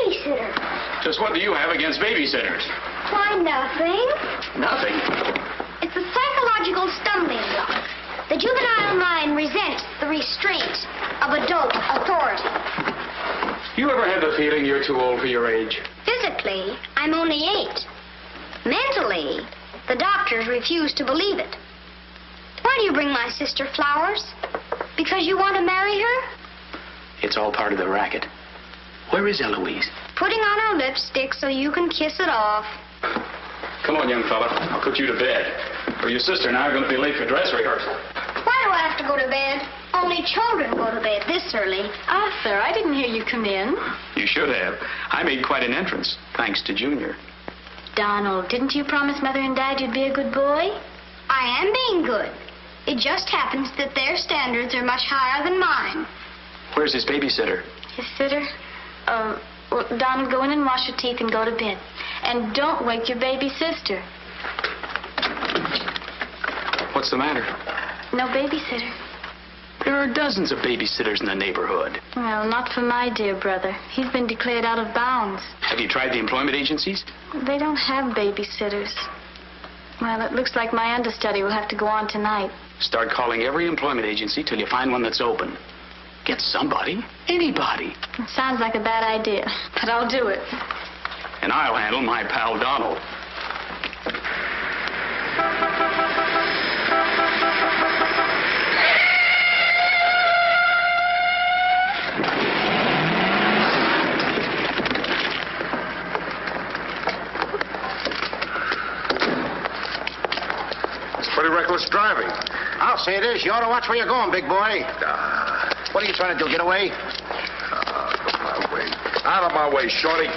babysitter. Just what do you have against babysitters? Why, nothing. Nothing. It's a psychological stumbling block. The juvenile mind resents the restraint of adult authority. You ever had the feeling you're too old for your age? Physically, I'm only 8. Mentally, the doctors refuse to believe it. Why do you bring my sister flowers? Because you want to marry her? It's all part of the racket. Where is Eloise? Putting on her lipstick so you can kiss it off. Come on, young fella. I'll put you to bed. Or your sister and I are going to be late for dress rehearsal. Why do I have to go to bed? Only children go to bed this early. Arthur, I didn't hear you come in. You should have. I made quite an entrance, thanks to Junior. Donald, didn't you promise Mother and Dad you'd be a good boy? I am being good. It just happens that their standards are much higher than mine. Where's his babysitter? His sitter? Well, Donald, go in and wash your teeth and go to bed. And don't wake your baby sister. What's the matter? No babysitter. There are dozens of babysitters in the neighborhood. Well, not for my dear brother. He's been declared out of bounds. Have you tried the employment agencies? They don't have babysitters. Well, it looks like my understudy will have to go on tonight. Start calling every employment agency till you find one that's open. Get somebody. Anybody. It sounds like a bad idea, but I'll do it. And I'll handle my pal Donald. Pretty reckless driving. I'll say it is. You ought to watch where you're going, big boy. What are you trying to do, get away? Out of my way, shorty.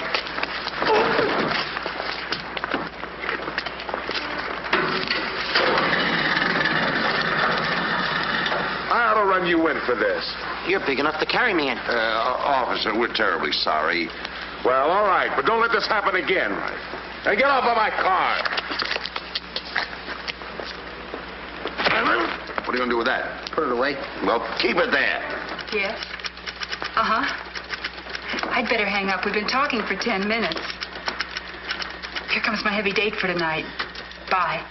I ought to run you in for this. You're big enough to carry me in. Officer, we're terribly sorry. Well, all right, but don't let this happen again. Now get off of my car. What are you going to do with that? Put it away. Well, keep it there. Yes? Uh-huh. I'd better hang up. We've been talking for 10 minutes. Here comes my heavy date for tonight. Bye.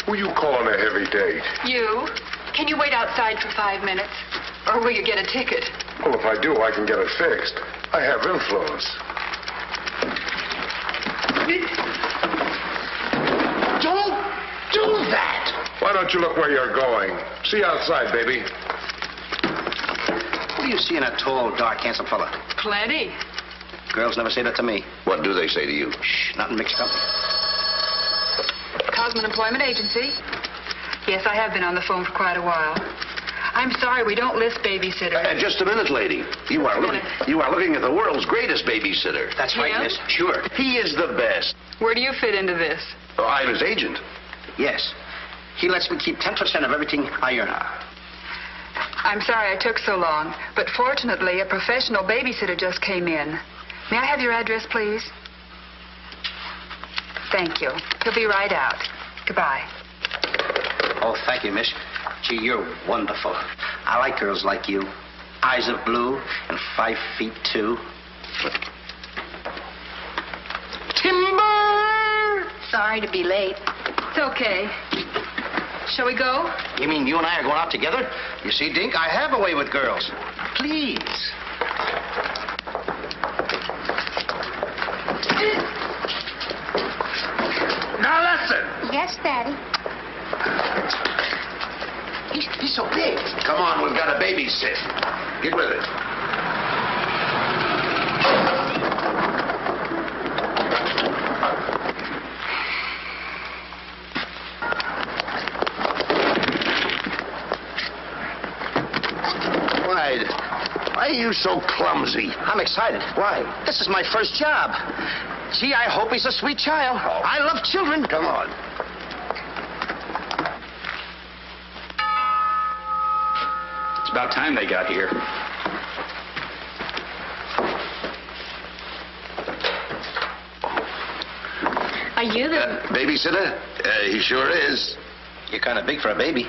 Who you calling a heavy date? You? Can you wait outside for 5 minutes? Or will you get a ticket? Well, if I do, I can get it fixed. I have influence. Don't do that. Why don't you look where you're going? See outside, baby. What do you see in a tall, dark, handsome fella? Plenty. Girls never say that to me. What do they say to you? Shh, not in mixed company. Cosman Employment Agency. Yes, I have been on the phone for quite a while. I'm sorry, we don't list babysitters. Just a minute, lady. You are looking at the world's greatest babysitter. That's right, Him? miss. Sure. He is the best. Where do you fit into this? Oh, I'm his agent. Yes. He lets me keep 10% of everything I earn. I'm sorry I took so long, but fortunately, a professional babysitter just came in. May I have your address, please? Thank you. He'll be right out. Goodbye. Oh, thank you, miss. Gee, you're wonderful. I like girls like you. Eyes of blue and 5'2". Timber! Sorry to be late. It's okay. Shall we go? You mean you and I are going out together? You see, Dink, I have a way with girls. Please. Now listen. Yes, Daddy. He's so big. Come on, we've got to babysit. Get with it. Why are you so clumsy? I'm excited. Why? This is my first job. Gee, I hope he's a sweet child. Oh. I love children. Come on. It's about time they got here. Are you the... Babysitter? He sure is. You're kind of big for a baby.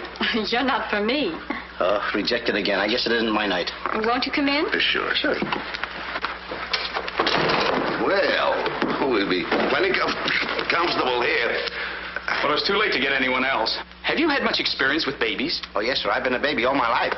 You're not for me. Oh, rejected again. I guess it isn't my night. Won't you come in? Sure. comfortable here. Well, it's too late to get anyone else. Have you had much experience with babies? Oh, yes, sir. I've been a baby all my life.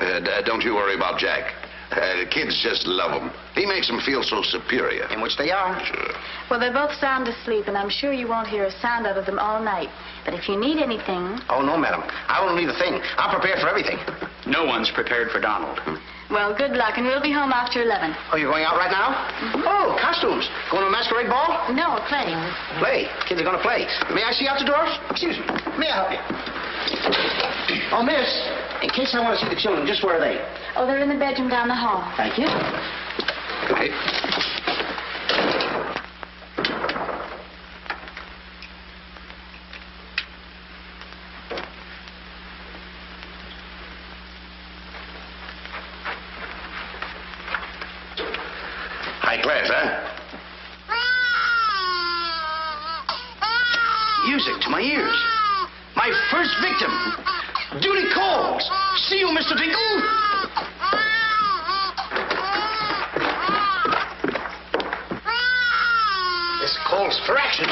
Don't you worry about Jack. The kids just love him. He makes them feel so superior. In which they are. Sure. Well, they're both sound asleep, and I'm sure you won't hear a sound out of them all night. But if you need anything... Oh, no, madam. I won't need a thing. I'm prepared for everything. No one's prepared for Donald. Well, good luck, and we'll be home after 11. Oh, you're going out right now? Mm-hmm. Oh, costumes. Going to a masquerade ball? No, play. Play? Kids are going to play. May I see out the doors? Excuse me. May I help you? Oh, miss, in case I want to see the children, just where are they? Oh, they're in the bedroom down the hall. Thank you. Right. High class, huh? Music to my ears. My first victim, Duty calls. See you, Mr. Dinkle. This calls for action.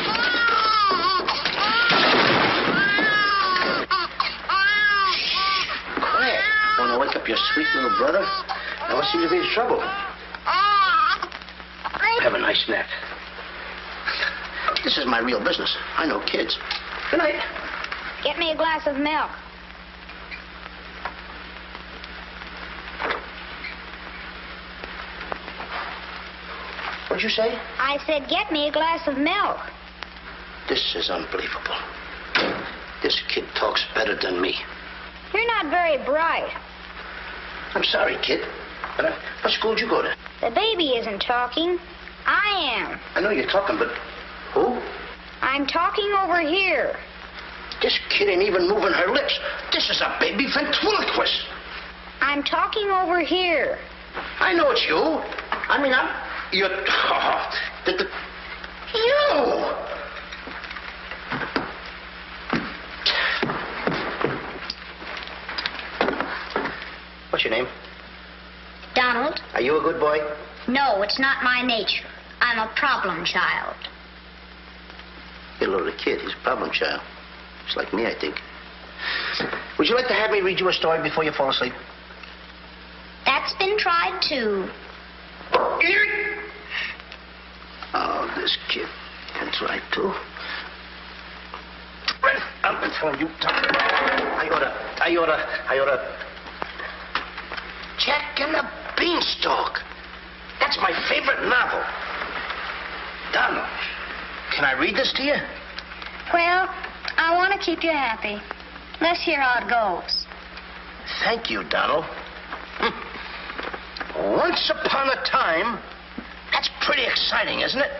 Quiet. Want to wake up your sweet little brother? Now what seems to be the trouble? Have a nice nap. This is my real business. I know kids. Good night. Get me a glass of milk. What'd you say? I said, get me a glass of milk. This is unbelievable. This kid talks better than me. You're not very bright. I'm sorry, kid. But what school did you go to? The baby isn't talking. I am. I know you're talking, but who? I'm talking over here. This kid ain't even moving her lips. This is a baby ventriloquist. I'm talking over here. I know it's you. I mean, you're... You! What's your name? Donald? Are you a good boy? No, it's not my nature. I'm a problem child. You're a little kid. He's a problem child. It's like me, I think. Would you like to have me read you a story before you fall asleep? That's been tried, too. Oh, this kid can try, too. I've been telling you. I oughta... Jack and the Beanstalk. That's my favorite novel. Donald, can I read this to you? Well, I want to keep you happy. Let's hear how it goes. Thank you, Donald. Once upon a time... That's pretty exciting, isn't it?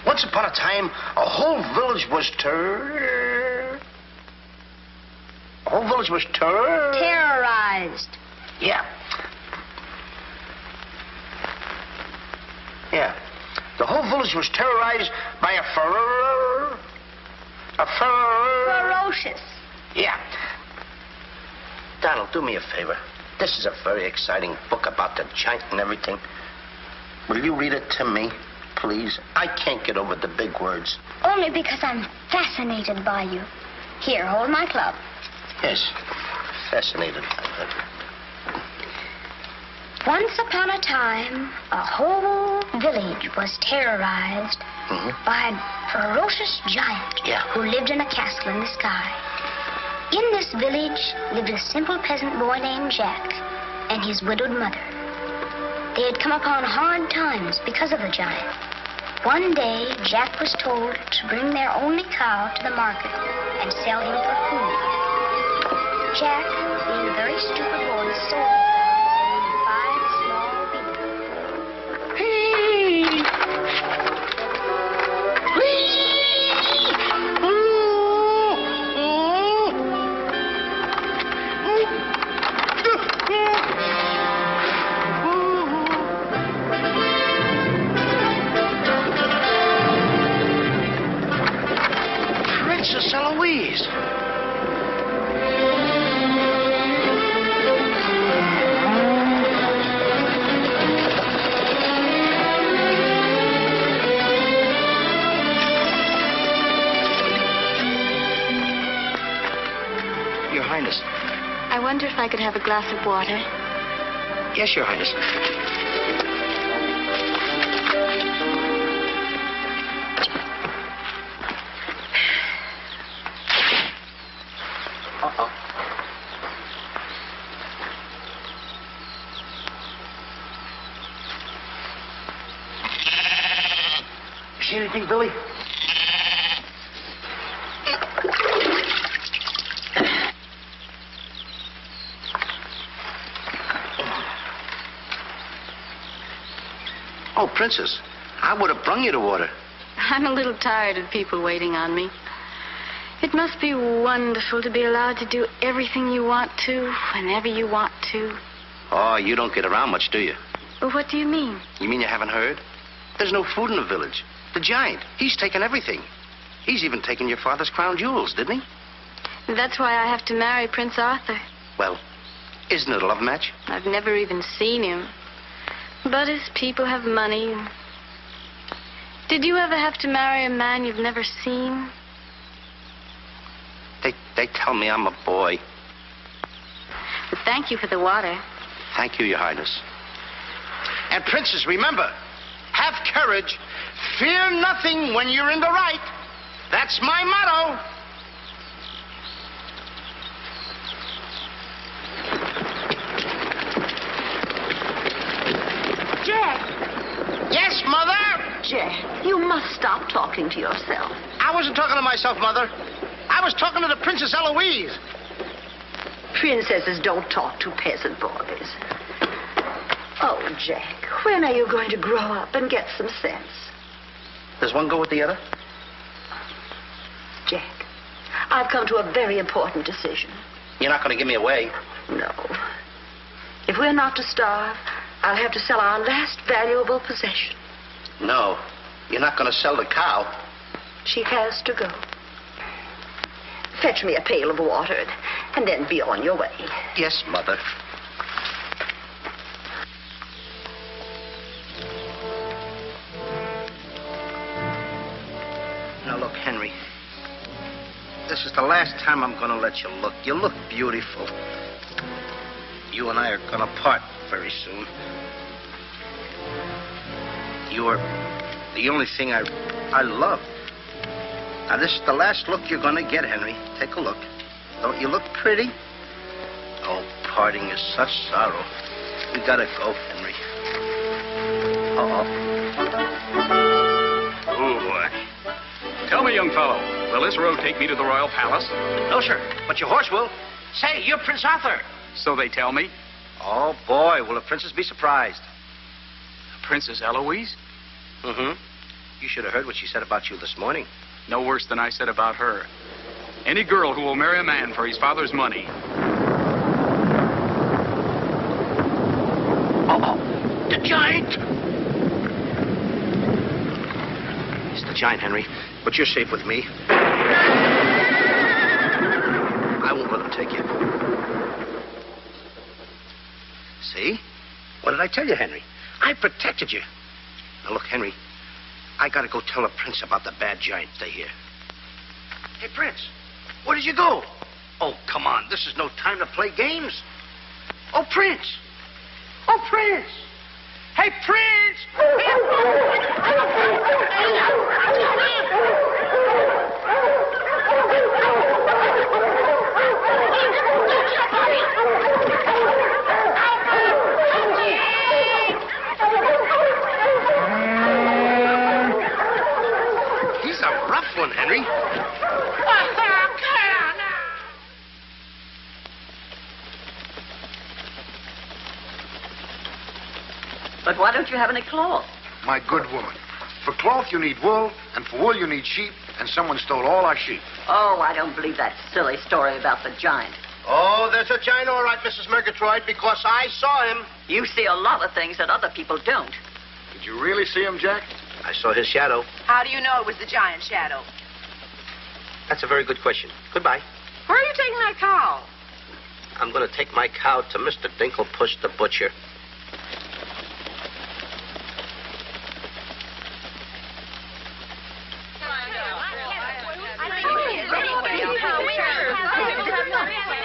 Once upon a time, a whole village was Terrorized. Yeah. Yeah. The whole village was terrorized by a Ferocious. Yeah. Donald, do me a favor. This is a very exciting book about the giant and everything. Will you read it to me, please? I can't get over the big words. Only because I'm fascinated by you. Here, hold my club. Yes, fascinated. Once upon a time, a whole village was terrorized by a ferocious giant who lived in a castle in the sky. In this village lived a simple peasant boy named Jack and his widowed mother. They had come upon hard times because of the giant. One day, Jack was told to bring their only cow to the market and sell him for food. Jack, being a very stupid boy, sold him for 5 small Princess Eloise. wonder if I could have a glass of water. Yes, Your Highness. Uh-oh. You see anything, Billy? Oh, Princess, I would have brung you the water. I'm a little tired of people waiting on me. It must be wonderful to be allowed to do everything you want to, whenever you want to. Oh, you don't get around much, do you? Well, what do you mean? You mean you haven't heard? There's no food in the village. The giant, he's taken everything. He's even taken your father's crown jewels, didn't he? That's why I have to marry Prince Arthur. Well, isn't it a love match? I've never even seen him. But his people have money. Did you ever have to marry a man you've never seen? They tell me I'm a boy. But thank you for the water. Thank you, Your Highness. And, Princess, remember, have courage. Fear nothing when you're in the right. That's my motto. Jack. Yes, Mother? Jack, you must stop talking to yourself. I wasn't talking to myself, Mother. I was talking to the Princess Eloise. Princesses don't talk to peasant boys. Oh, Jack, when are you going to grow up and get some sense? Does one go with the other? Jack, I've come to a very important decision. You're not going to give me away. No. If we're not to starve, I'll have to sell our last valuable possession. No, you're not going to sell the cow. She has to go. Fetch me a pail of water and then be on your way. Yes, Mother. Now, look, Henry. This is the last time I'm going to let you look. You look beautiful. You and I are going to part very soon. You're the only thing I love. Now, this is the last look you're going to get, Henry. Take a look. Don't you look pretty? Oh, parting is such sorrow. We got to go, Henry. Uh-oh. Oh, boy. Tell me, young fellow, will this road take me to the royal palace? No, sir, but your horse will. Say, you're Prince Arthur. So they tell me. Oh, boy, will the princess be surprised. Princess Eloise? Mm-hmm. You should have heard what she said about you this morning. No worse than I said about her. Any girl who will marry a man for his father's money. Uh-oh. The giant! It's the giant, Henry. But you're safe with me. I won't let him take you. See? What did I tell you, Henry? I protected you. Now, look, Henry, I gotta go tell the prince about the bad giant they hear. Hey, Prince, where did you go? Oh, come on. This is no time to play games. Oh, Prince. Oh, Prince. Hey, Prince. He's a rough one, Henry. But why don't you have any cloth? My good woman. For cloth, you need wool, and for wool, you need sheep, and someone stole all our sheep. Oh, I don't believe that silly story about the giant. Oh, there's a giant, all right, Mrs. Murgatroyd, because I saw him. You see a lot of things that other people don't. Did you really see him, Jack? I saw his shadow. How do you know it was the giant shadow? That's a very good question. Goodbye. Where are you taking that cow? I'm going to take my cow to Mr. Dinklepush the butcher.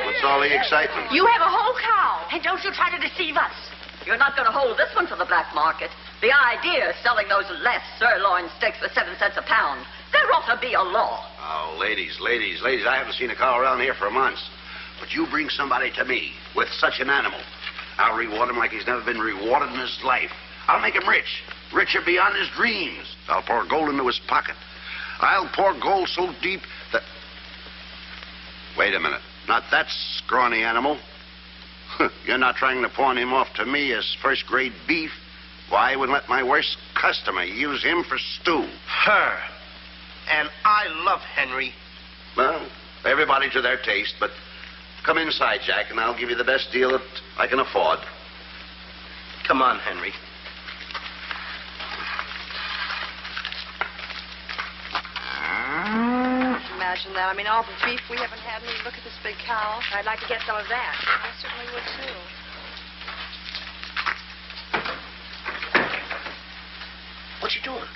What's all the excitement? You have a whole cow, and don't you try to deceive us. You're not going to hold this one for the black market. The idea is selling those less sirloin steaks for 7 cents a pound. There ought to be a law. Oh, ladies, I haven't seen a cow around here for months. But you bring somebody to me with such an animal, I'll reward him like he's never been rewarded in his life. I'll make him rich, richer beyond his dreams. I'll pour gold into his pocket. I'll pour gold so deep that... Wait a minute. Not that scrawny animal. You're not trying to pawn him off to me as first-grade beef. Why, I would let my worst customer use him for stew. Her. And I love Henry. Well, everybody to their taste, but come inside, Jack, and I'll give you the best deal that I can afford. Come on, Henry. Imagine that. I mean, all the beef we haven't had. And look at this big cow. I'd like to get some of that. I certainly would, too. What you doing?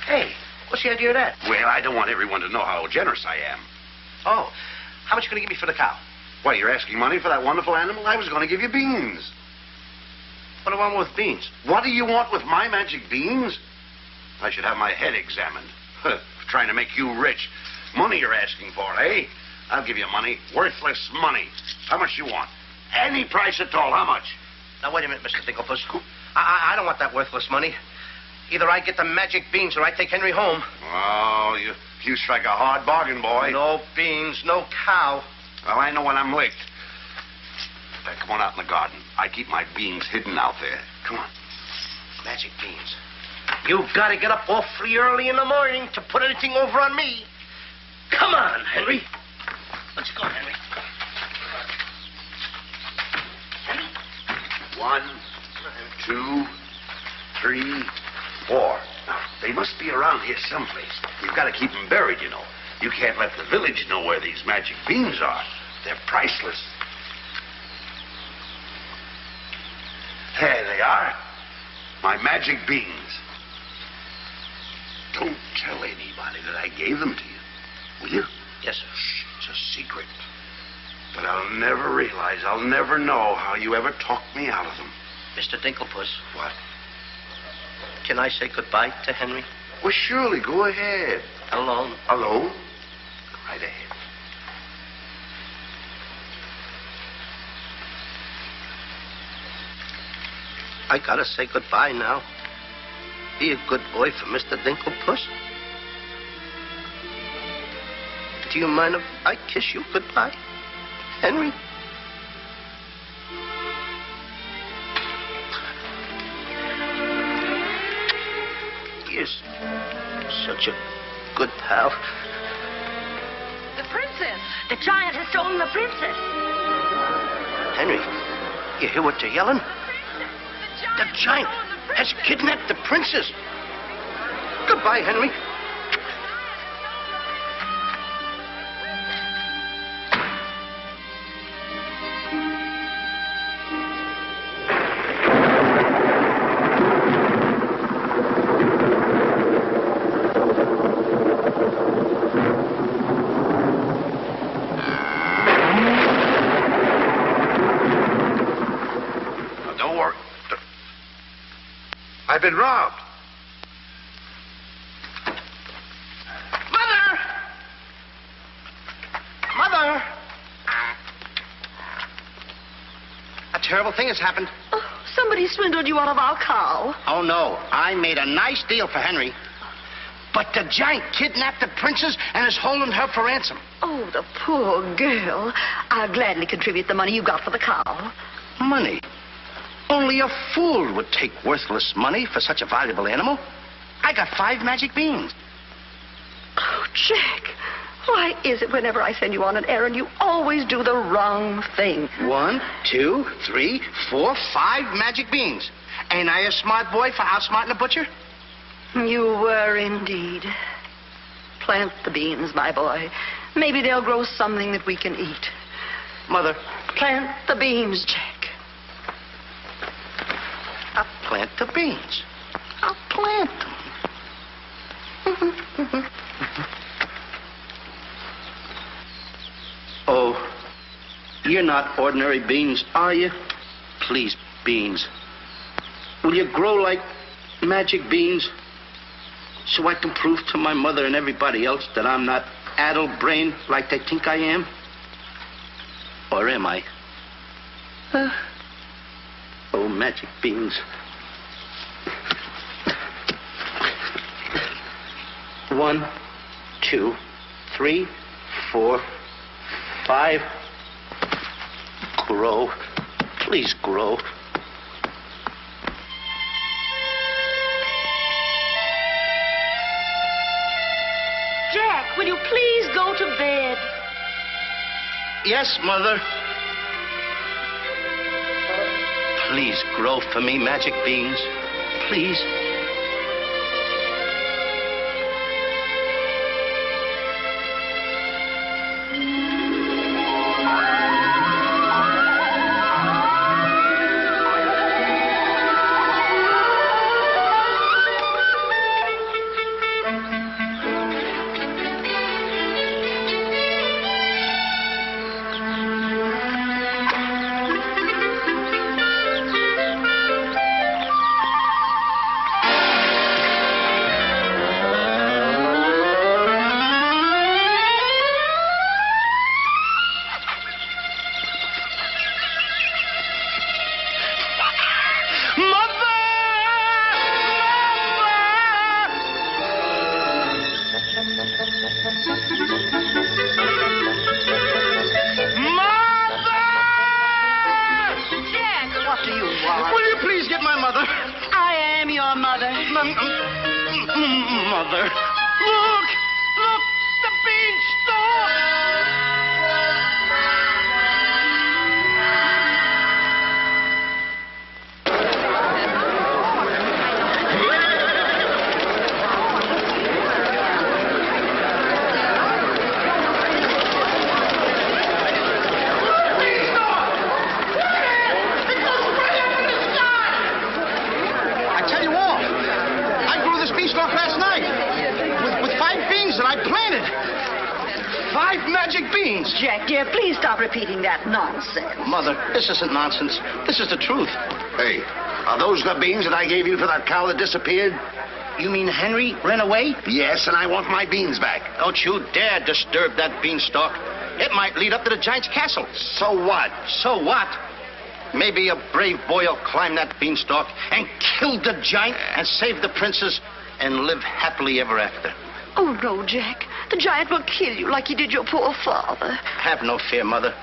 Hey, what's the idea of that? Well, I don't want everyone to know how generous I am. Oh, how much are you going to give me for the cow? What, you're asking money for that wonderful animal? I was going to give you beans. What do I want with beans? What do you want with my magic beans? I should have my head examined. Trying to make you rich. Money you're asking for, eh? I'll give you money. Worthless money. How much you want? Any price at all. How much? Now, wait a minute, Mr. Dinklepuss. I don't want that worthless money. Either I get the magic beans or I take Henry home. Oh, you strike a hard bargain, boy. No beans, no cow. Well, I know when I'm licked. Come on out in the garden. I keep my beans hidden out there. Come on. Magic beans. You gotta get up awfully early in the morning to put anything over on me. Come on, Henry. Let's go, Henry. 1, 2, 3, 4. Now, they must be around here someplace. You've got to keep them buried, you know. You can't let the village know where these magic beans are. They're priceless. There they are. My magic beans. Don't tell anybody that I gave them to you. Will you? Yes, sir. Shh, it's a secret. But I'll never realize, I'll never know how you ever talked me out of them. Mr. Dinklepuss. What? Can I say goodbye to Henry? Well, surely, go ahead. Alone? Alone? Go right ahead. I gotta say goodbye now. Be a good boy for Mr. Dinklepuss. Do you mind if I kiss you goodbye, Henry? Yes. Such a good pal. The princess. The giant has stolen the princess. Henry, you hear what they're yelling? The giant has kidnapped the princess. Goodbye, Henry. I've been robbed. Mother! Mother! A terrible thing has happened. Oh, somebody swindled you out of our cow. Oh, no. I made a nice deal for Henry. But the giant kidnapped the princess and is holding her for ransom. Oh, the poor girl. I'll gladly contribute the money you got for the cow. Money? Only a fool would take worthless money for such a valuable animal. I got 5 magic beans. Oh, Jack, why is it whenever I send you on an errand, you always do the wrong thing? 1, 2, 3, 4, 5 magic beans. Ain't I a smart boy for outsmarting a butcher? You were indeed. Plant the beans, my boy. Maybe they'll grow something that we can eat. Mother. Plant the beans, Jack. I'll plant the beans. I'll plant them. Oh, You're not ordinary beans, are you? Please, beans. Will you grow like magic beans so I can prove to my mother and everybody else that I'm not addle-brained like they think I am? Or am I? Oh, magic beans. 1, 2, 3, 4, 5. Grow. Please grow. Jack, will you please go to bed? Yes, Mother. Please grow for me, magic beans. Please. Mother. Look! Look! The beanstalk! I tell you all, I grew this beanstalk last night with 5 beans that I planted. 5 magic beans. Jack, dear, please stop repeating that nonsense. Mother, this isn't nonsense. This is the truth. Hey, are those the beans that I gave you for that cow that disappeared? You mean Henry ran away? Yes, and I want my beans back. Don't you dare disturb that beanstalk. It might lead up to the giant's castle. So what? So what? Maybe a brave boy will climb that beanstalk and kill the giant and save the princess and live happily ever after. Oh, no, Jack. The giant will kill you like he did your poor father. Have no fear, Mother.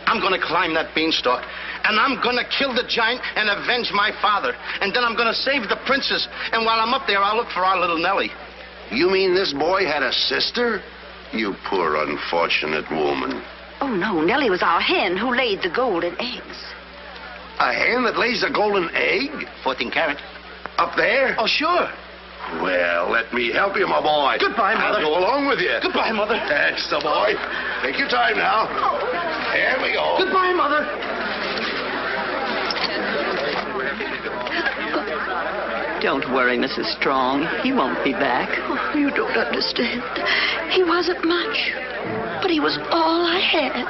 I'm going to climb that beanstalk, and I'm going to kill the giant and avenge my father. And then I'm going to save the princess. And while I'm up there, I'll look for our little Nellie. You mean this boy had a sister? You poor unfortunate woman. Oh, no. Nellie was our hen who laid the golden eggs. A hen that lays a golden egg? 14 carat. Up there? Oh, sure. Well, let me help you, my boy. Goodbye, Mother. I'll go along with you. Goodbye, Mother. That's the boy. Take your time now. There we go. Goodbye, Mother. Don't worry, Mrs. Strong. He won't be back. Oh, you don't understand. He wasn't much, but he was all I had.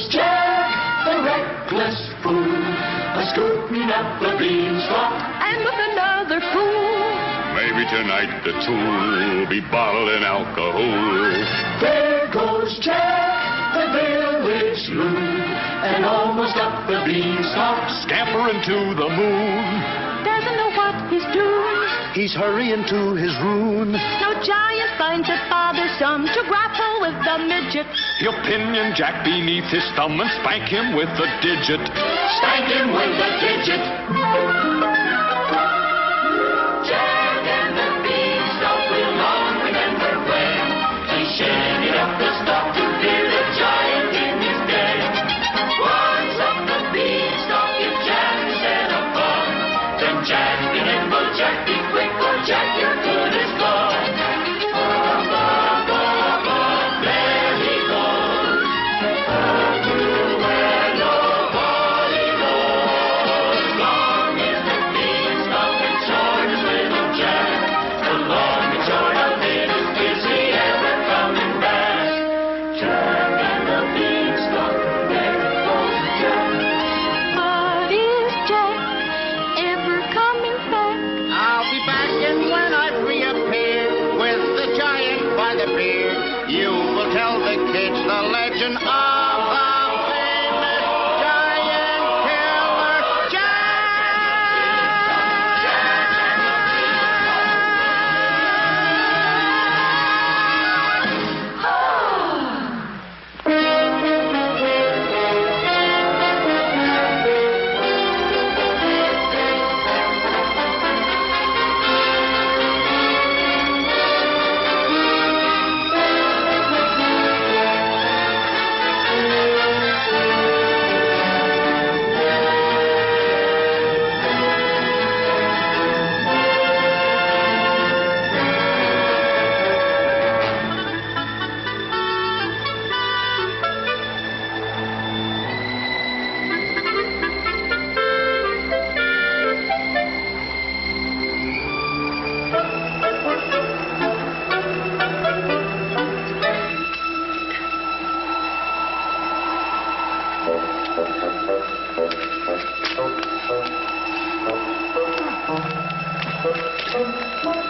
Jack, the reckless fool, a-scooting up the beanstalk, and with another fool. Maybe tonight the two will be bottled in alcohol. There goes Jack, the village loon, and almost up the beanstalk, Scampering to the moon. doesn't know what he's doing. He's hurrying to his ruin. No giant finds it bothersome to grapple with the midget. He'll pinion Jack beneath his thumb and spank him with a digit. Spank him with a digit. Jack and the beanstalk will long remember when he shinnied up the stalk to hear the giant in his den. Once up the beanstalk, if Jack set a fun, then Jack and nimble Jack, be quick, or Jack, your good is gone. Up, up, up, up, there he goes. Up to where nobody knows. the legend of the famous giant killer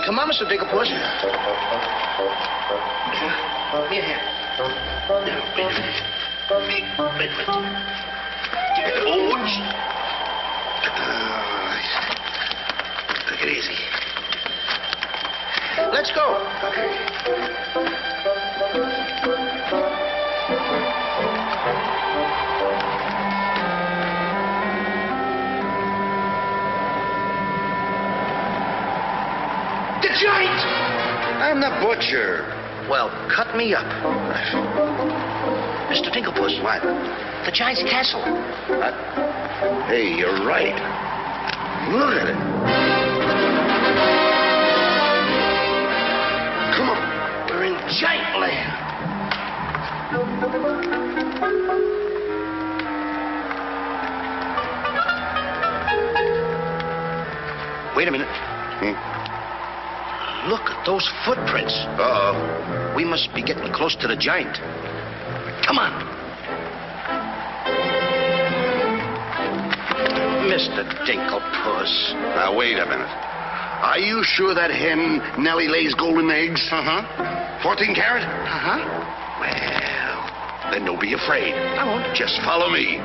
Come on, Mr. Dinklepuss. Here. Wait. Take it easy. Let's go. Okay. The giant! I'm the butcher. Well, cut me up. Mr. Dinklepuss. What? The giant's castle. What? Hey, you're right. Look at it. Come on. We're in giant land. Wait a minute. Look at those footprints. Uh-oh. We must be getting close to the giant. Come on. Mr. Dinklepuss. Now, wait a minute. Are you sure that hen Nellie lays golden eggs? Uh-huh. 14 carat? Uh-huh. Well, then don't be afraid. I won't. Just follow me.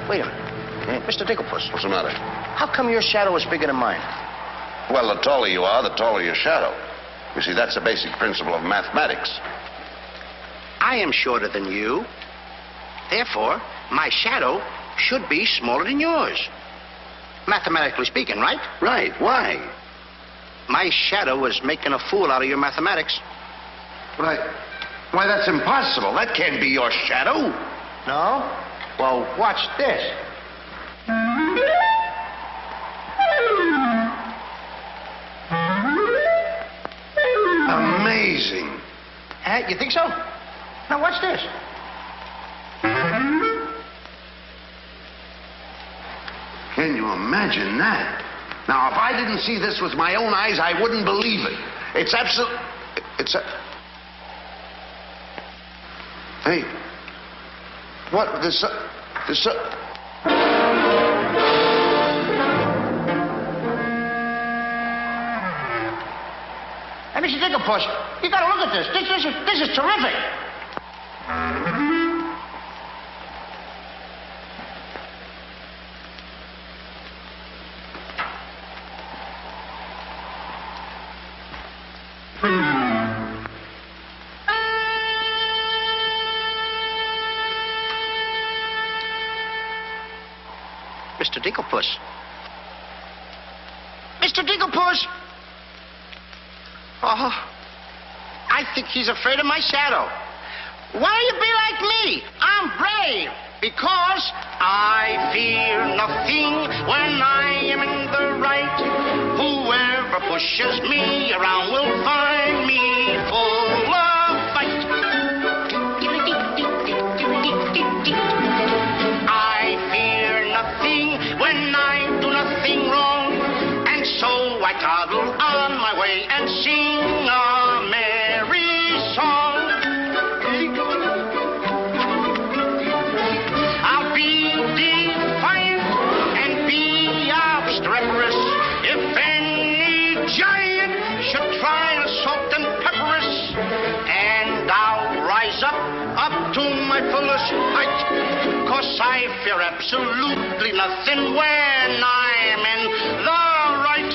Wait a minute. Mr. Dinklepuss. What's the matter? How come your shadow is bigger than mine? Well, the taller you are, the taller your shadow. You see, that's a basic principle of mathematics. I am shorter than you. Therefore, my shadow should be smaller than yours. Mathematically speaking, right? Right. Why? My shadow is making a fool out of your mathematics. Why, that's impossible. That can't be your shadow. No? Well, watch this. Amazing. You think so? Now, watch this. Can you imagine that? Now, if I didn't see this with my own eyes, I wouldn't believe it. It's absolute... Hey. What? This... Hey, Mr. Dinklepuss, you gotta look at this. This is terrific. Mr. Dinklepuss. Mr. Dinklepuss! Oh, I think he's afraid of my shadow. Why don't you be like me? I'm brave because I fear nothing when I am in the right. Whoever pushes me around will find me full of fight. I fear nothing when I do nothing wrong, and so I toddle on my way and sing. treacherous. If any giant should try to salt and pepper us, and I'll rise up to my fullest height, 'cause I fear absolutely nothing when I'm in the right.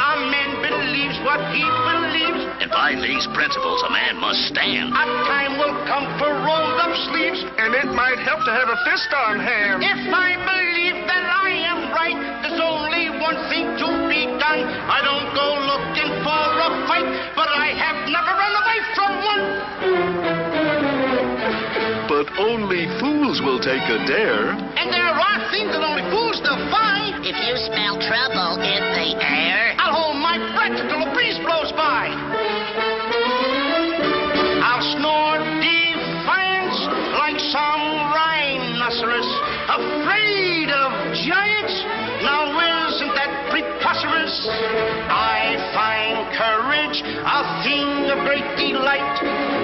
A man believes what he believes, And by these principles, a man must stand. a time will come for rolled up sleeves, And it might help to have a fist on hand. if I believe that I am right, there's only one thing to be done. I don't go looking for a fight, but I have never run away from one. But only fools will take a dare. And there are things that only fools defy. If you smell trouble in the air, I'll hold my breath until a breeze blows by. I'll snore defiance like some rhinoceros, afraid of giants. Now isn't that preposterous? I find courage a thing of great delight.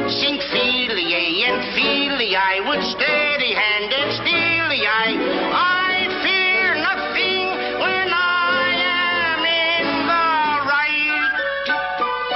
Sing feely and feely, I would steady-handed steely. I fear nothing when I am in the right.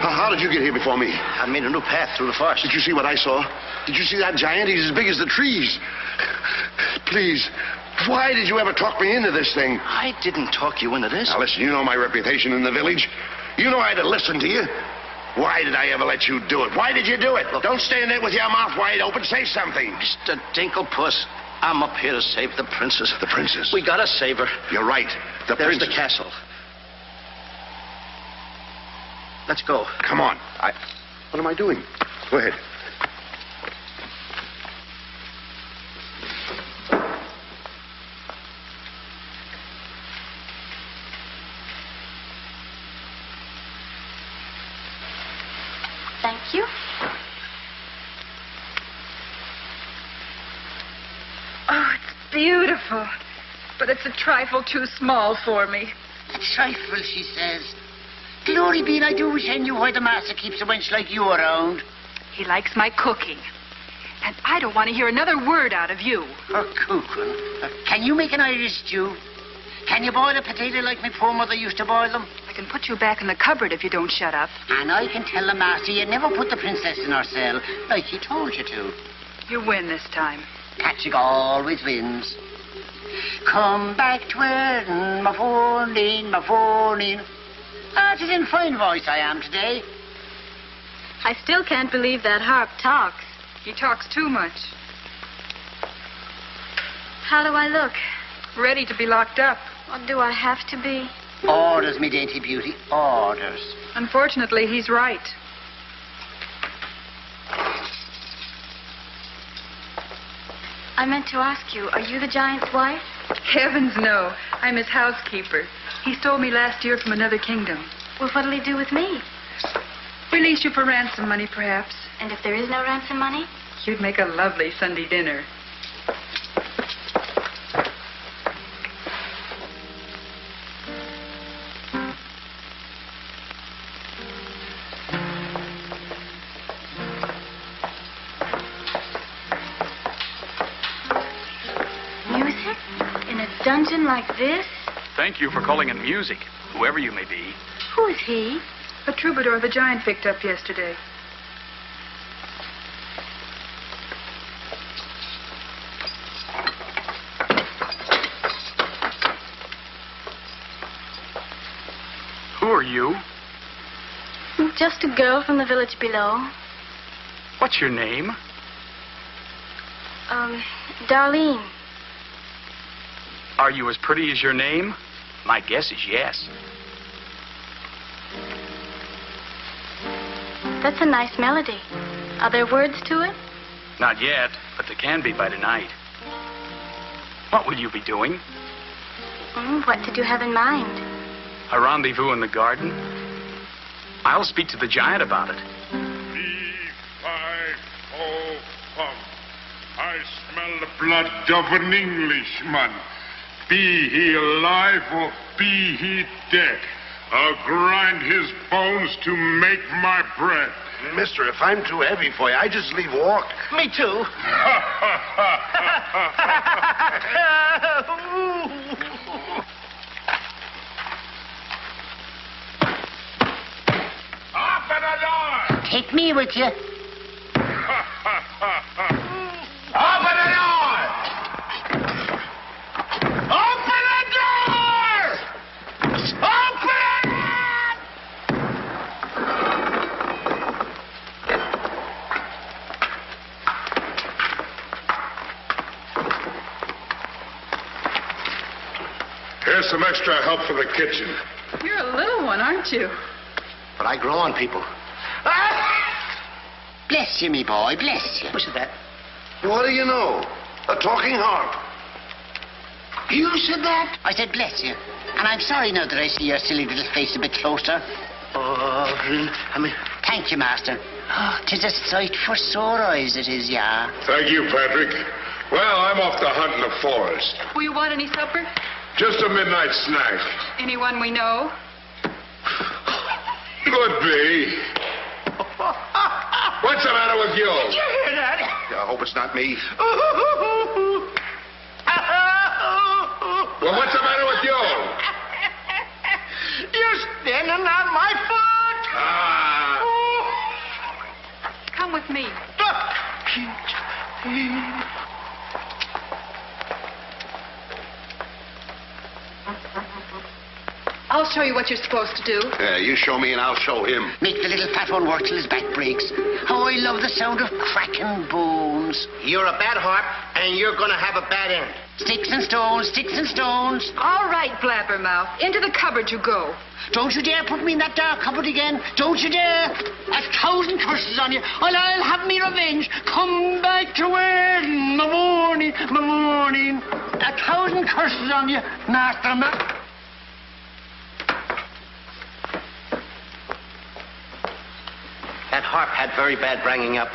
How did you get here before me? I made a new path through the forest. Did you see what I saw? Did you see that giant? He's as big as the trees. Please, why did you ever talk me into this thing? I didn't talk you into this. Now, listen, you know my reputation in the village. You know I'd have listened to you. Why did I ever let you do it? Why did you do it? Look, don't stand there with your mouth wide open. Say something. Mr. Dinklepuss, I'm up here to save the princess. The princess? We gotta save her. You're right. There's the castle. Let's go. Come on. What am I doing? Go ahead. Thank you. Oh, it's beautiful. But it's a trifle too small for me. a trifle, she says. Glory be, I do wish I knew why the master keeps a wench like you around. He likes my cooking. And I don't want to hear another word out of you. Her cooking? Can you make an Irish stew? Can you boil a potato like my poor mother used to boil them? I can put you back in the cupboard if you don't shut up. And I can tell the master you never put the princess in her cell, like he told you to. You win this time. Catching always wins. Come back to where my phone. Ah, it's in fine voice I am today. I still can't believe that harp talks. He talks too much. How do I look? Ready to be locked up. Or do I have to be? Orders, me dainty beauty, orders. Unfortunately, he's right. I meant to ask you, are you the giant's wife? Heavens, no. I'm his housekeeper. He stole me last year from another kingdom. Well, what'll he do with me? Release you for ransom money, perhaps. And if there is no ransom money? You'd make a lovely Sunday dinner. Music? In a dungeon like this? Thank you for calling in music, whoever you may be. Who is he? A troubadour the giant picked up yesterday. you? Just a girl from the village below. What's your name? Darlene. Are you as pretty as your name? My guess is yes. That's a nice melody. Are there words to it? Not yet, but there can be by tonight. What will you be doing? What did you have in mind? A rendezvous in the garden? I'll speak to the giant about it. I smell the blood of an Englishman. Be he alive or be he dead, I'll grind his bones to make my bread. Mister, if I'm too heavy for you, I just leave walk. Me too. Open the door! Take me with you. Open the door! Open the door! Open it! Here's some extra help for the kitchen. You're a little one, aren't you? But I grow on people. Bless you, me boy, bless you. Who said that? What do you know? A talking harp. You said that? I said bless you. And I'm sorry now that I see your silly little face a bit closer. Thank you, master. Oh, 'tis a sight for sore eyes, it is, yeah. Thank you, Patrick. Well, I'm off to hunt in the forest. Will you want any supper? Just a midnight snack. Anyone we know? Could be. What's the matter with you? Did you hear that? I hope it's not me. Well, what's the matter with you? You're standing on my foot. Come with me. I'll show you what you're supposed to do. Yeah, you show me and I'll show him. Make the little fat one work till his back breaks. How I love the sound of cracking bones. You're a bad harp, and you're going to have a bad end. Sticks and stones, sticks and stones. All right, blabbermouth. Into the cupboard you go. Don't you dare put me in that dark cupboard again. Don't you dare. 1,000 curses on you. I'll have me revenge. Come back to where in the morning, 1,000 curses on you, master man. That harp had very bad bringing up.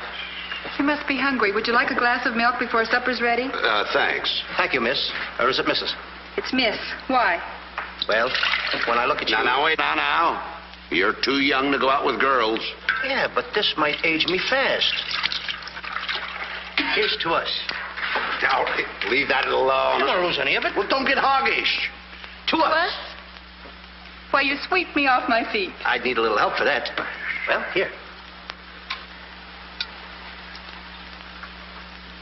You must be hungry. Would you like a glass of milk before supper's ready? Thanks. Thank you, miss. Or is it Mrs.? It's Miss. Why? Well, when I look at you... Now, wait, now. You're too young to go out with girls. Yeah, but this might age me fast. Here's to us. Now, leave that alone. You won't lose any of it. Well, don't get hoggish. To us. What? Why, you sweep me off my feet. I'd need a little help for that. Well, here.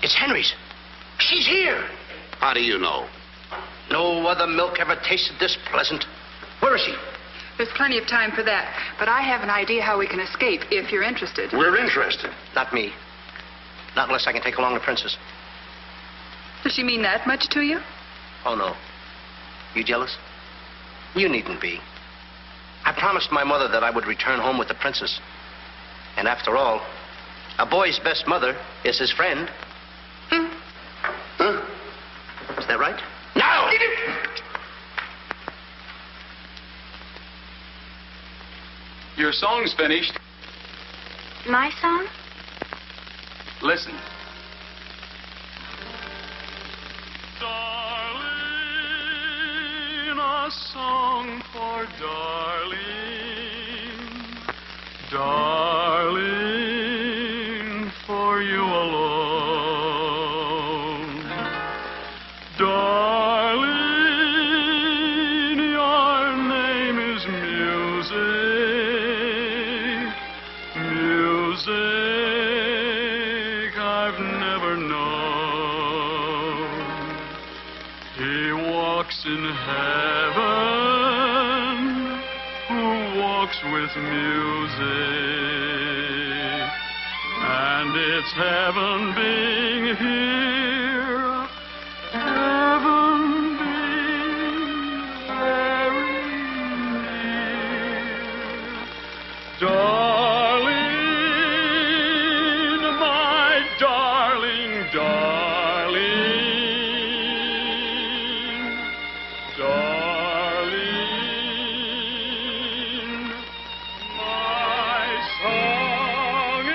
It's Henry's. She's here. How do you know? No other milk ever tasted this pleasant. Where is she? There's plenty of time for that. But I have an idea how we can escape, if you're interested. We're interested. Not me. Not unless I can take along the princess. Does she mean that much to you? Oh, no. You jealous? You needn't be. I promised my mother that I would return home with the princess. And after all, a boy's best mother is his friend. Huh? Is that right? No! Your song's finished. My song? Listen. Darling, a song for darling, darling, for you alone. Darling, your name is music, music I've never known. He walks in heaven, who walks with music, and it's heaven being here, heaven being very near. Darling, my darling, darling, darling, my song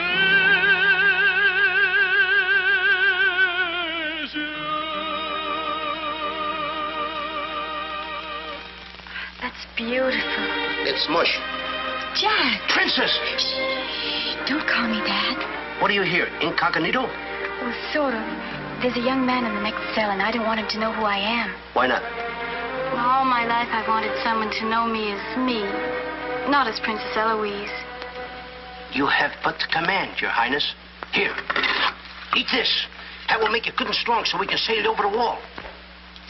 is you. That's beautiful. It's mush. Jack! Princess! Shh, don't call me Dad. What are you here, incognito? Well, sort of. There's a young man in the next cell, and I don't want him to know who I am. Why not? All my life, I've wanted someone to know me as me, not as Princess Eloise. You have but to command, Your Highness. Here, eat this. That will make you good and strong so we can sail over the wall.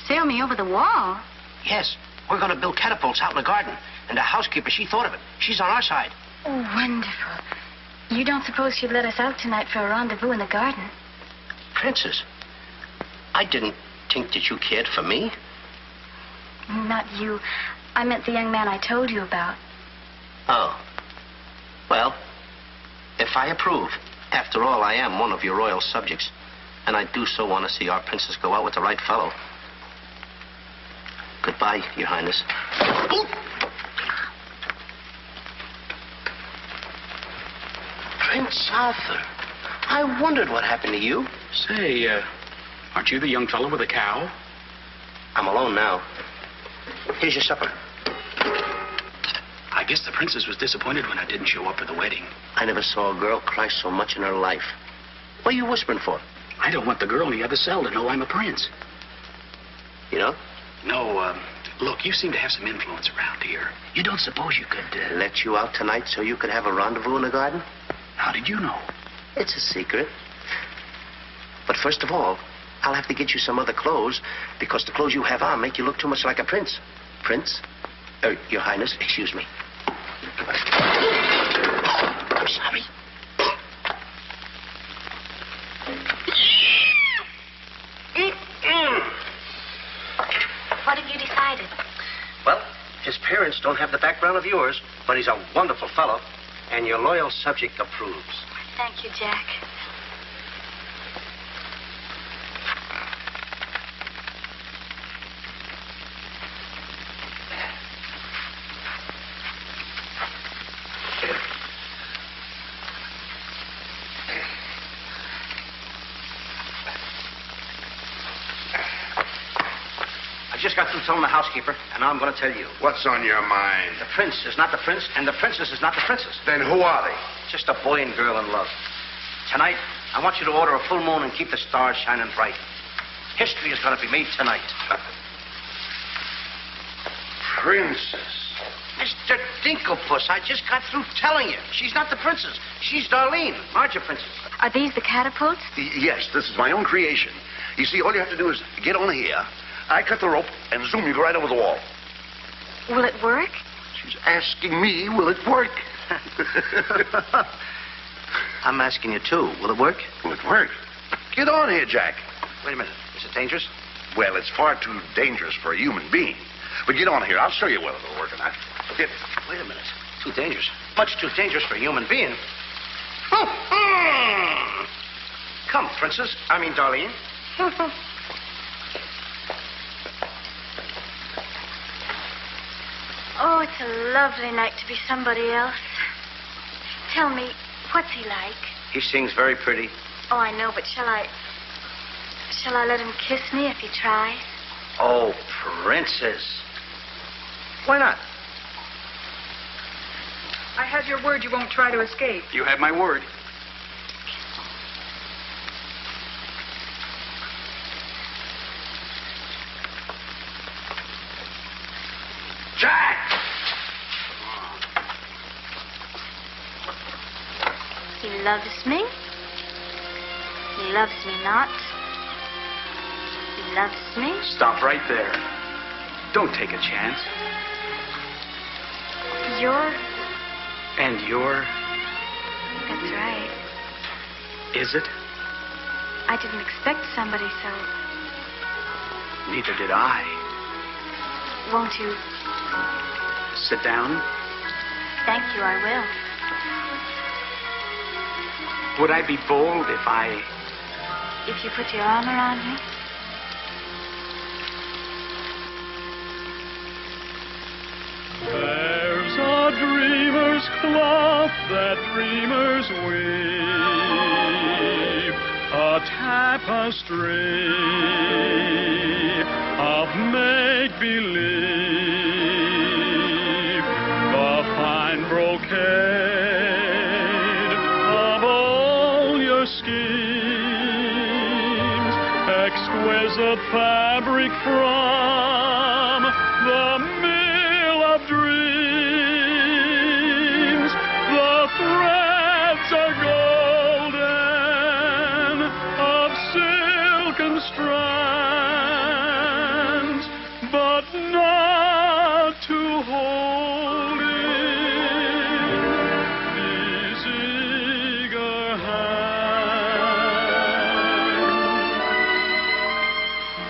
Sail me over the wall? Yes, we're going to build catapults out in the garden. And the housekeeper, she thought of it. She's on our side. Oh, wonderful. You don't suppose she'd let us out tonight for a rendezvous in the garden? Princess, I didn't think that you cared for me. Not you. I meant the young man I told you about. Oh. Well, if I approve, after all, I am one of your royal subjects. And I do so want to see our princess go out with the right fellow. Goodbye, Your Highness. Ooh. Prince Arthur, I wondered what happened to you. Say, aren't you the young fellow with the cow? I'm alone now. Here's your supper. I guess the princess was disappointed when I didn't show up for the wedding. I never saw a girl cry so much in her life. What are you whispering for? I don't want the girl in the other cell to know I'm a prince. You know? No, look, you seem to have some influence around here. You don't suppose you could... Let you out tonight so you could have a rendezvous in the garden? How did you know? It's a secret. But first of all, I'll have to get you some other clothes, because the clothes you have on make you look too much like a prince. Prince? Your Highness, excuse me. I'm sorry. What have you decided? Well, his parents don't have the background of yours, but he's a wonderful fellow, and your loyal subject approves. Thank you, Jack. Just got through telling the housekeeper, and now I'm going to tell you. What's on your mind? The prince is not the prince, and the princess is not the princess. Then who are they? Just a boy and girl in love. Tonight, I want you to order a full moon and keep the stars shining bright. History is going to be made tonight. Princess. Mr. Dinklepuss, I just got through telling you. She's not the princess. She's Darlene, aren't you, princess? Are these the catapults? Yes, this is my own creation. You see, all you have to do is get on here. I cut the rope, and zoom, you go right over the wall. Will it work? She's asking me, will it work? I'm asking you, too. Will it work? Will it work? Get on here, Jack. Wait a minute. Is it dangerous? Well, it's far too dangerous for a human being. But get on here. I'll show you whether it'll work or not. Get. Wait a minute. Too dangerous. Much too dangerous for a human being. Come, princess. I mean, Darlene. Oh, it's a lovely night to be somebody else. Tell me, what's he like? He sings very pretty. Oh, I know, but shall I let him kiss me if he tries? Oh, princess. Why not? I have your word you won't try to escape. You have my word. Jack! He loves me. He loves me not. He loves me. Stop right there. Don't take a chance. You're And you're... That's right. Is it? I didn't expect somebody so... Neither did I. Won't you? Sit down. Thank you, I will. Would I be bold if I... If you put your arm around me? There's a dreamer's cloth that dreamers weave, a tapestry of make-believe, the fine brocade of all your schemes, exquisite fabric from the mill of dreams. The threads are golden, of silken strands, but not to hold in these eager hands.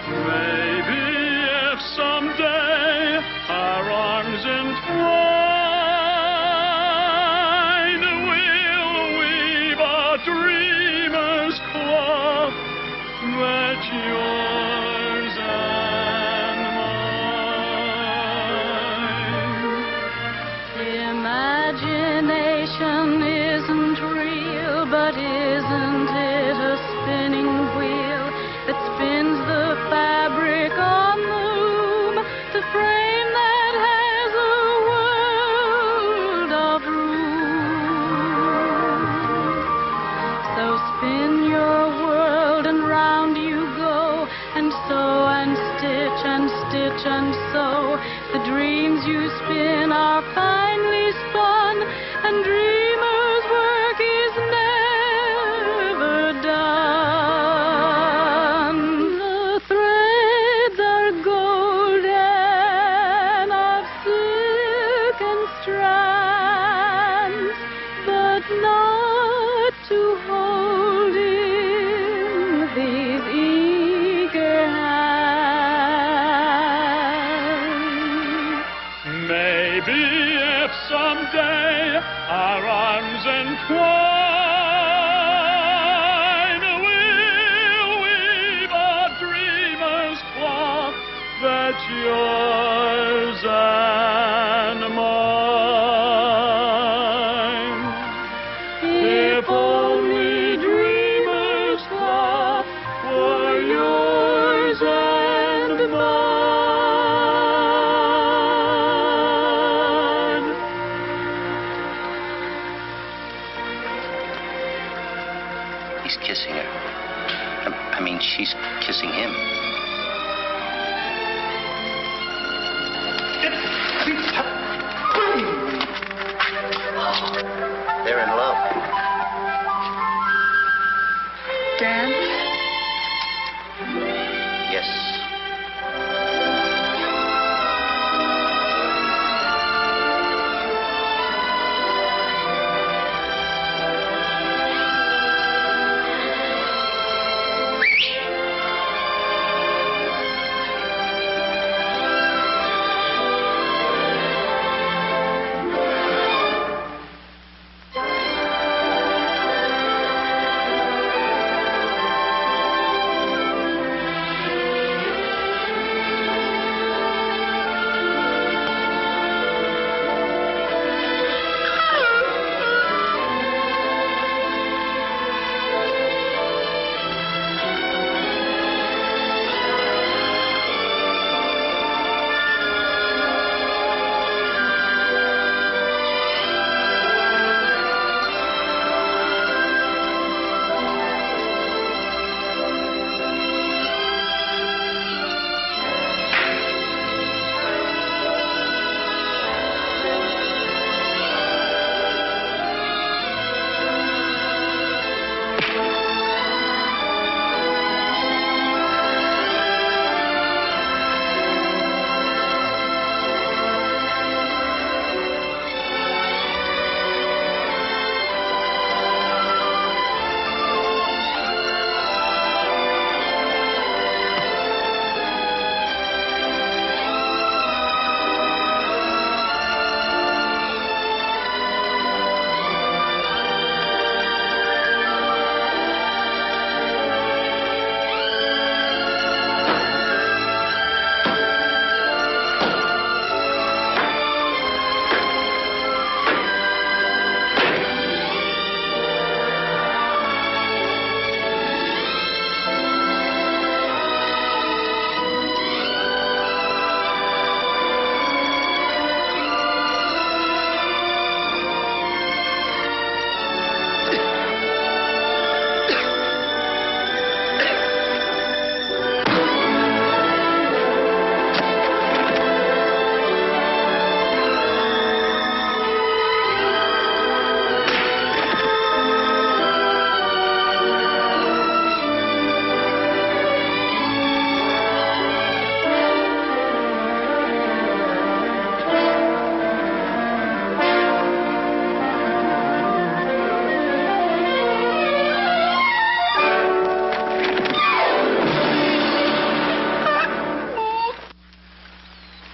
Maybe if someday our arms entwine, we'll weave a dreamer's cloth that's yours and mine. Imagination isn't real, but isn't it a spinning wheel that spins the fabric on the loom, the frame that has a world of room? So spin your world and round you go, and sew and stitch and stitch and sew. The dreams you spin are finely spun, and dreamers' work is never done. The threads are golden, of silken strands, but not to hold in these eager hands. Maybe if someday our arms entwine, we'll weave a dreamer's cloth that's yours and mine. If only dreamer's cloth were yours and mine. He's kissing her. I mean, she's kissing him. They're in love. Dan? Yes.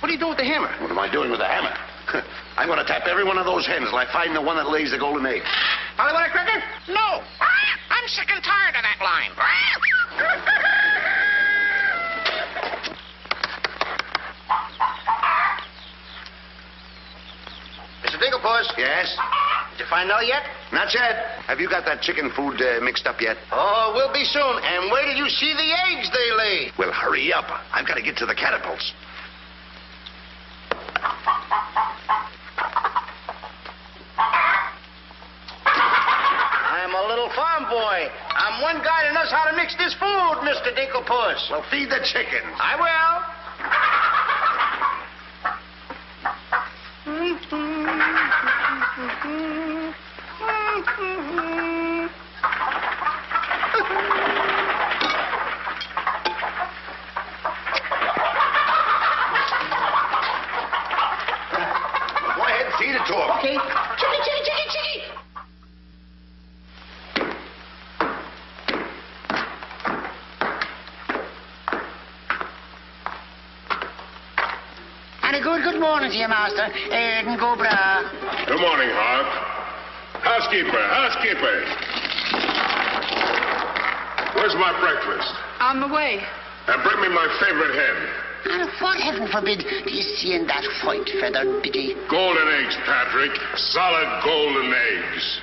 What are you doing with the hammer? What am I doing with the hammer? I'm going to tap every one of those hens till I find the one that lays the golden egg. Hollywood Cricket? No. I'm sick and tired of that line. Mr. Dinklepus? Yes? Did you find out yet? Not yet. Have you got that chicken food mixed up yet? Oh, we'll be soon. And wait till you see the eggs they lay. Well, hurry up. I've got to get to the catapults. I'm a little farm boy. I'm one guy that knows how to mix this food, Mr. Dinklepus. Well, feed the chickens. I will. Go ahead and feed it to them. Okay. Chickie, chickie, chickie, chickie. And a good morning to you, Master. And go bra. Good morning, Hart. Housekeeper. Where's my breakfast? On the way. And bring me my favorite hen. And what, heaven forbid, do you see in that white-feathered biddy? Golden eggs, Patrick. Solid golden eggs.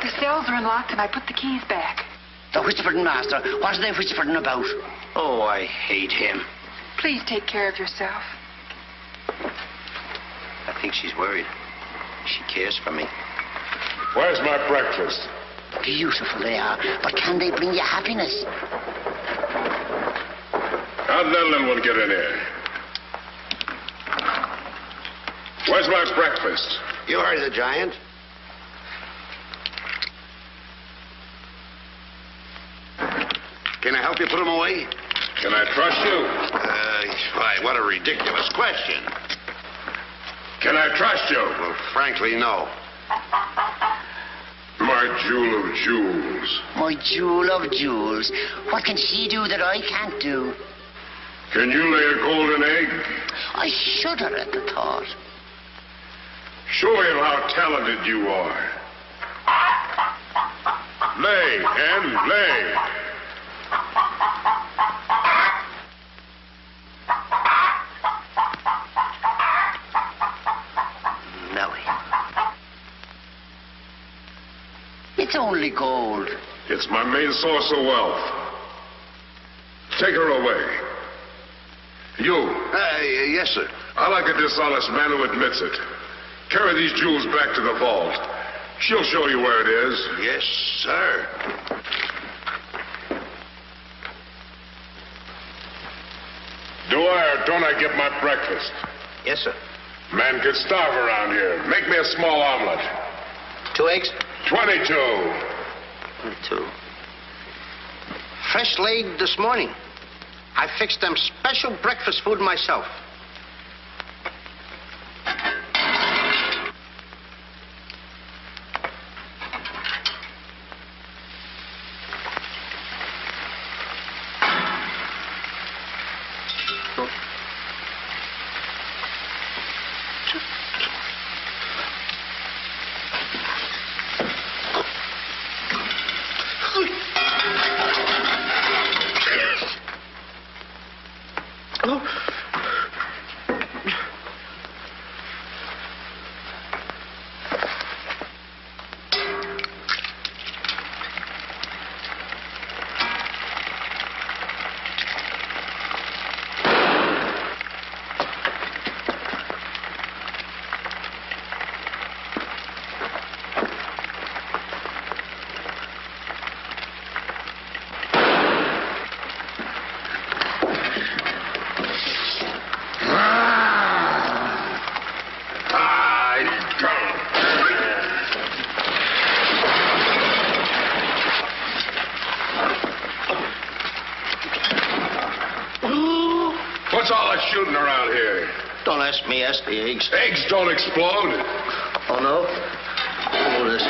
The cells are unlocked and I put the keys back. The whispering, Master. What are they whispering about? Oh, I hate him. Please take care of yourself. I think she's worried. She cares for me. Where's my breakfast? Beautiful they are, but can they bring you happiness? How'd that little one get in here? Where's my breakfast? You heard the giant. Can I help you put him away? Can I trust you? Why, what a ridiculous question. Can I trust you? Well, frankly, no. My jewel of jewels. My jewel of jewels. What can she do that I can't do? Can you lay a golden egg? I shudder at the thought. Show him how talented you are. Lay, hen, lay. Nellie. It's only gold. It's my main source of wealth. Take her away. You. Yes, sir. I like a dishonest man who admits it. Carry these jewels back to the vault. She'll show you where it is. Yes, sir. Do I or don't I get my breakfast? Yes, sir. Man could starve around here. Make me a small omelet. 2 eggs? 22. 22. Fresh laid this morning. I fixed them special breakfast food myself. What's all that shooting around here? Don't ask me, ask the eggs. Eggs don't explode. Oh, no? Oh, this.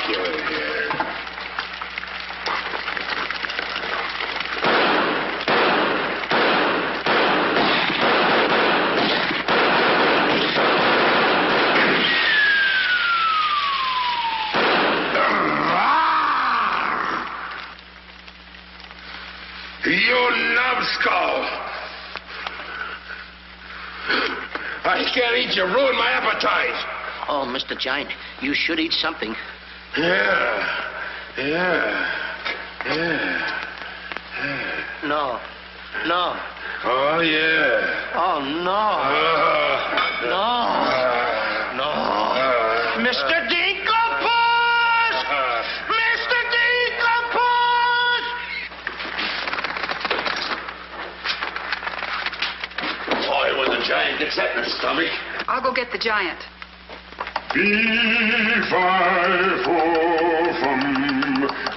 Give it here. You numbskull! I can't eat you. Ruin my appetite. Oh, Mr. Giant, you should eat something. Yeah. No. Oh, yeah. Oh, no. No. Mr. Dinklepus! Mr. Dinklepus! Boy, when the giant gets that in his stomach. I'll go get the giant. Fee-fi-fo-fum,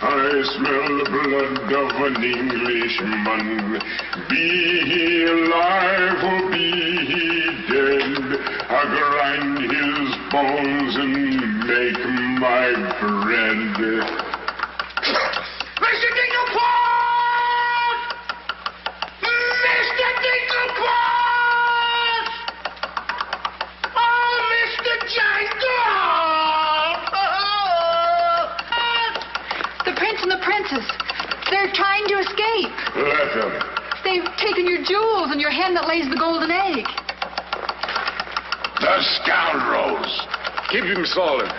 I smell the blood of an Englishman. Be he alive or be he dead, I grind his bones and make my bread. Mr. Dinklepus! Mr. Dinklepus! Oh, Mr. Giant! The prince and the princess. They're trying to escape. Let them. They've taken your jewels and your hen that lays the golden egg. The scoundrels. Keep him solid.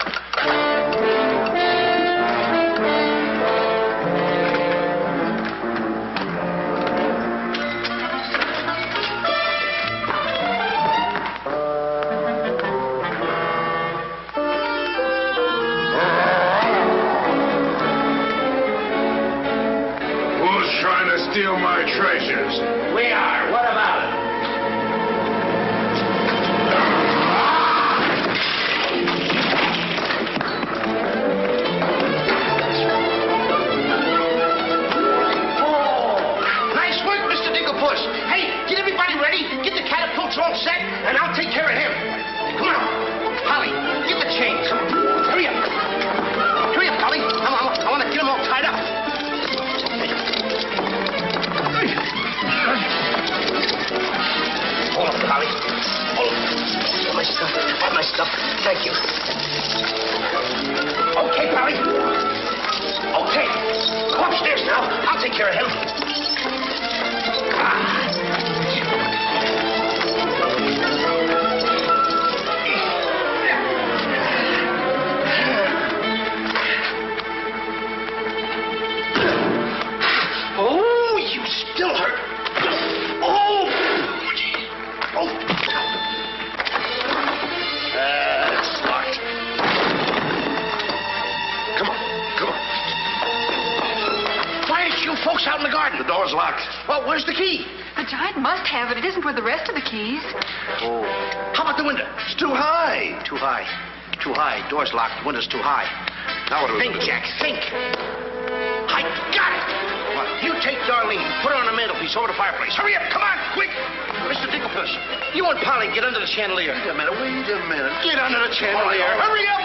Steal my treasures. We are. What about it? Oh, nice work, Mr. Dinklepus. Hey, get everybody ready. Get the catapults all set, and I'll take care of him. Come on. Holly, get the chains. Come on. Hurry up. Hurry up, Holly. I want to get them all tied up. Hold up, Polly. Hold up. Get my stuff. Got my stuff. Thank you. Okay, Polly. Okay. Go upstairs now. I'll take care of him. Oh, you still hurt. It's locked. Come on. Why aren't you folks out in the garden? The door's locked. Well, where's the key? The giant must have it. It isn't with the rest of the keys. Oh. How about the window? It's too high. Too high. Door's locked. The window's too high. Now what do we do? Think, Jack, think. I got it. What? You take Darlene, put her on the mantelpiece over the fireplace. Hurry up, come on, quick. Mr. Dinklepus, you and Polly get under the chandelier. Wait a minute. Get under the chandelier. Hurry up.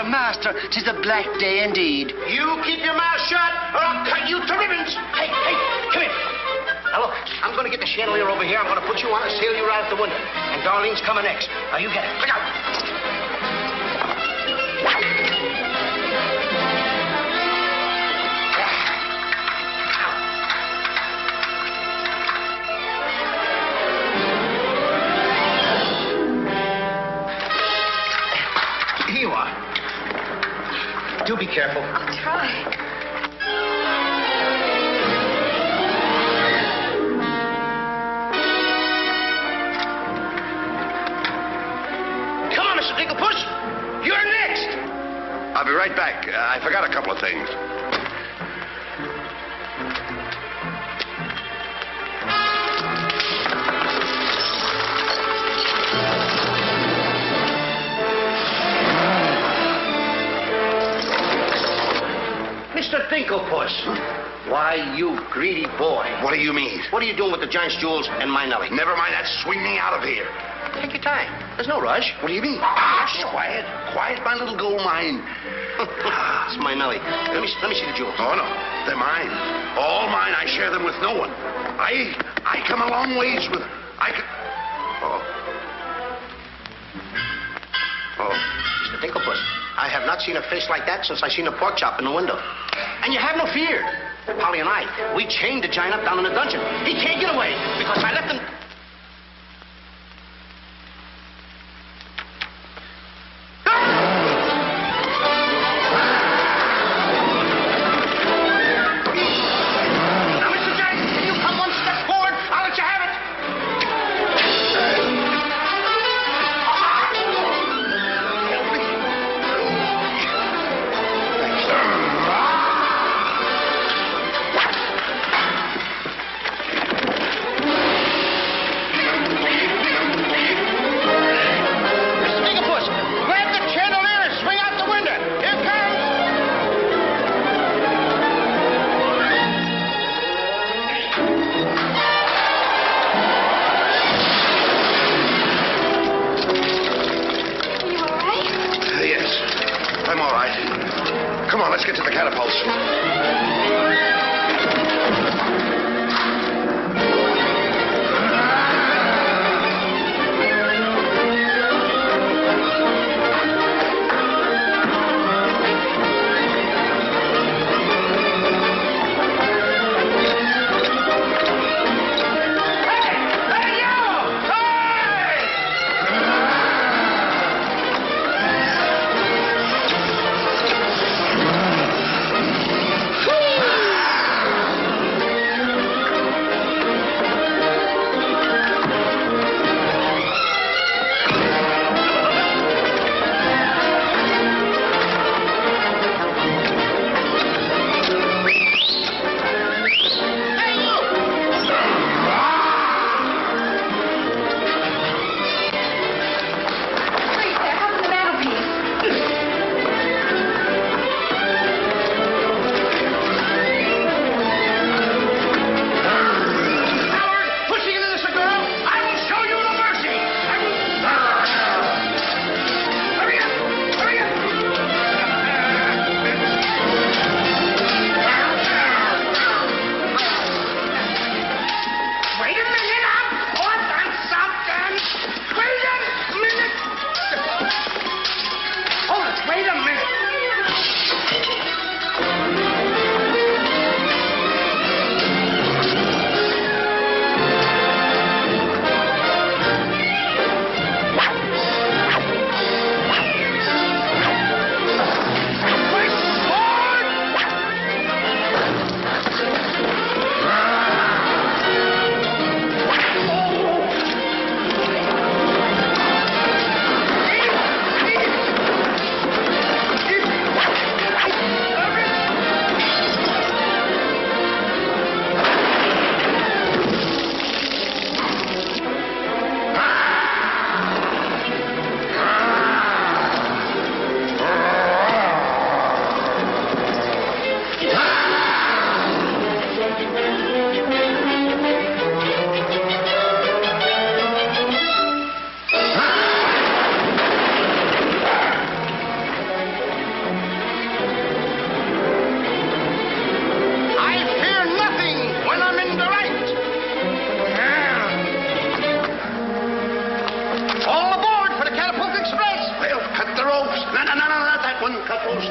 Master, 'tis a black day indeed. You keep your mouth shut, or I'll cut you to ribbons. Hey, come here. Now, look, I'm going to get the chandelier over here. I'm going to put you on and sail you right out the window. And Darlene's coming next. Now, you get it. Look out. Here you are. Do be careful. I'll try. Come on, Mr. Dinklepus. You're next. I'll be right back. I forgot a couple of things. Mr. Dinklepuss. Why, you greedy boy. What do you mean? What are you doing with the giant's jewels and my Nellie? Never mind that. Swing me out of here. Take your time. There's no rush. What do you mean? Shh, quiet. Quiet, my little gold mine. It's my Nellie. Let me see the jewels. Oh, no. They're mine. All mine. I share them with no one. I come a long ways with... Oh, Mr. Dinklepuss, I have not seen a face like that since I seen a pork chop in the window. And you have no fear. Polly and I, we chained the giant up down in the dungeon. He can't get away because I left him... Now, Mr. Giant, can you come one step forward? I'll let you have it. I'm all right. Come on, let's get to the catapults.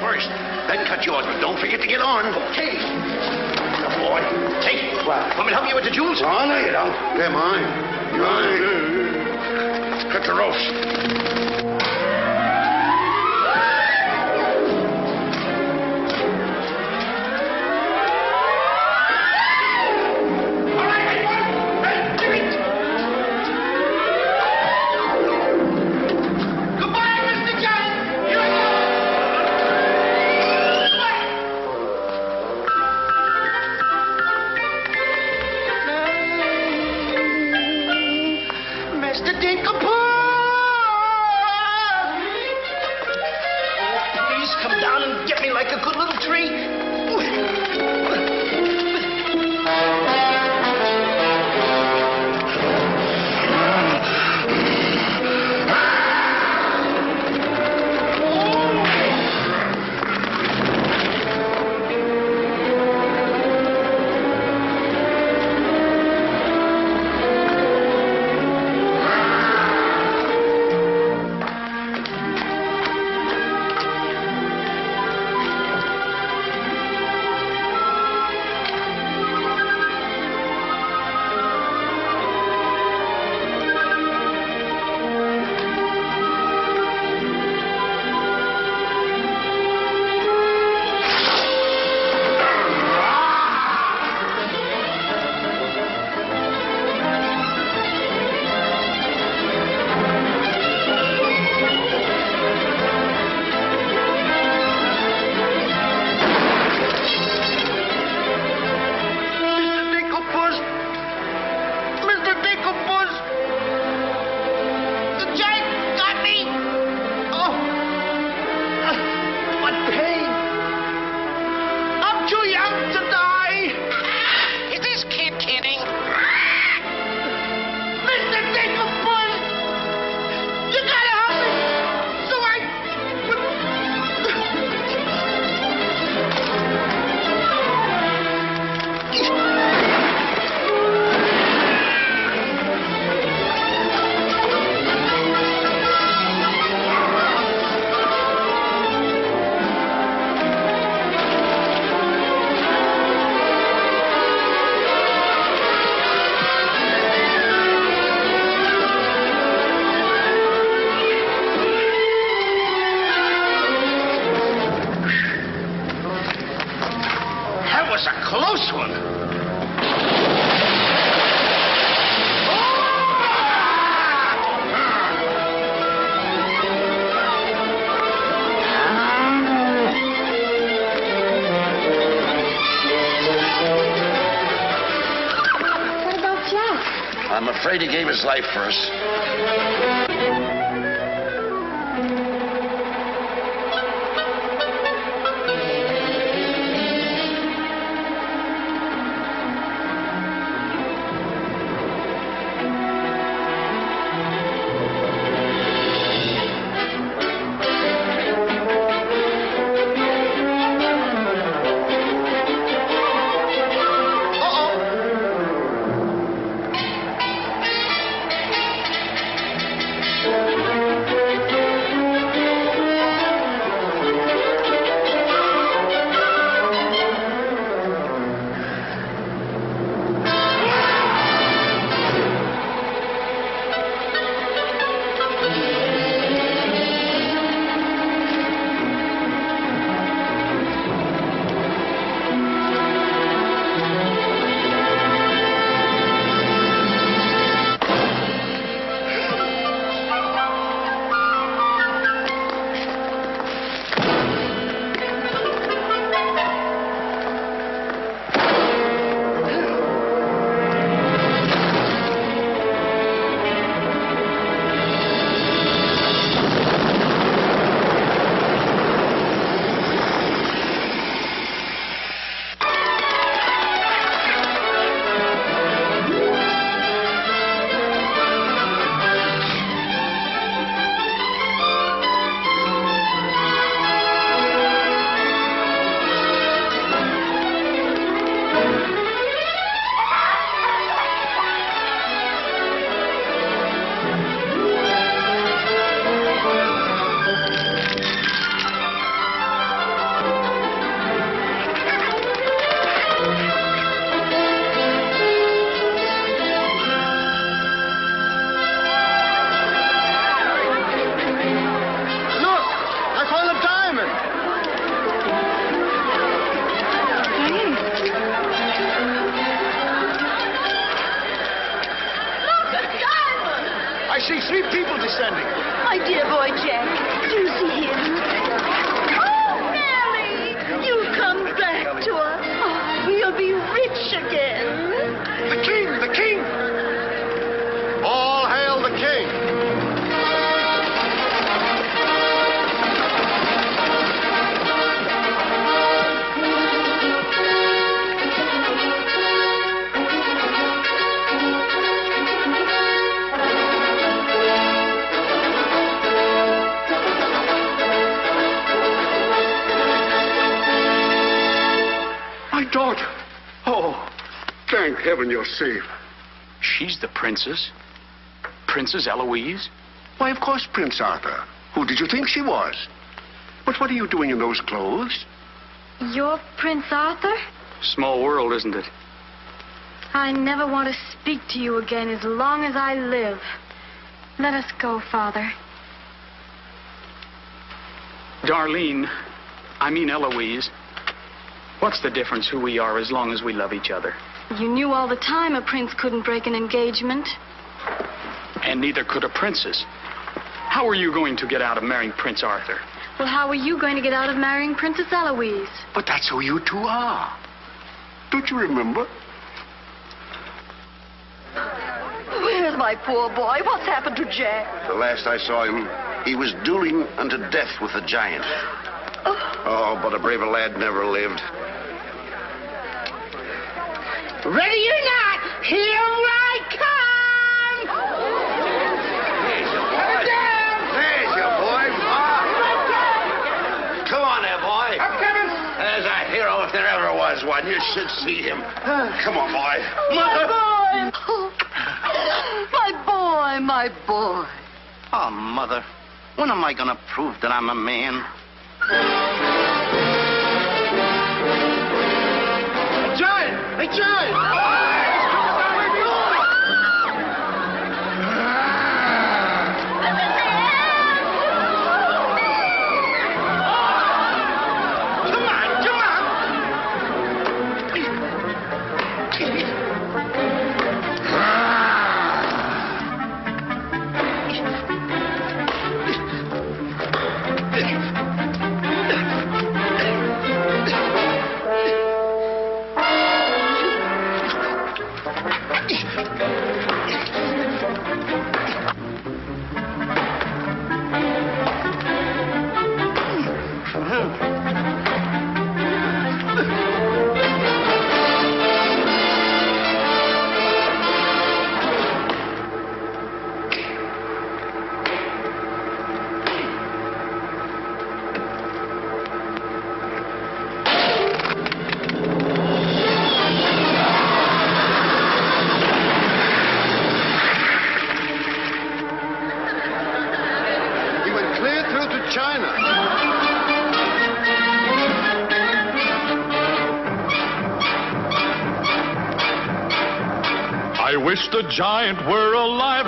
first. Then cut yours, but don't forget to get on. Okay. Now, boy. Hey, want me to help you with the jewels? Oh, no, you don't. They're mine. Mine. Cut the ropes. was a close one. What about Jack? I'm afraid he gave his life for us. see 3 people descending. My dear boy, Jack. Do you see him? Oh, Nellie! You've come back to us. Oh, we'll be rich again. The king! The king! All hail the king! Daughter. Oh, thank heaven you're safe. She's the princess. Princess Eloise? Why, of course, Prince Arthur. Who did you think she was? But what are you doing in those clothes? You're Prince Arthur? Small world, isn't it? I never want to speak to you again as long as I live. Let us go, Father. Darlene, I mean Eloise. What's the difference who we are as long as we love each other? You knew all the time a prince couldn't break an engagement. And neither could a princess. How are you going to get out of marrying Prince Arthur? Well, how are you going to get out of marrying Princess Eloise? But that's who you two are. Don't you remember? Where's my poor boy? What's happened to Jack? The last I saw him, he was dueling unto death with a giant. Oh, but a braver lad never lived. Ready or not, here I come! There's your boy. Come on there, boy. I'm coming. There's a hero if there ever was one. You should see him. Come on, boy. My boy! My boy! Oh, Mother, when am I going to prove that I'm a man? Giant! Hey, Giant! wish the giant were alive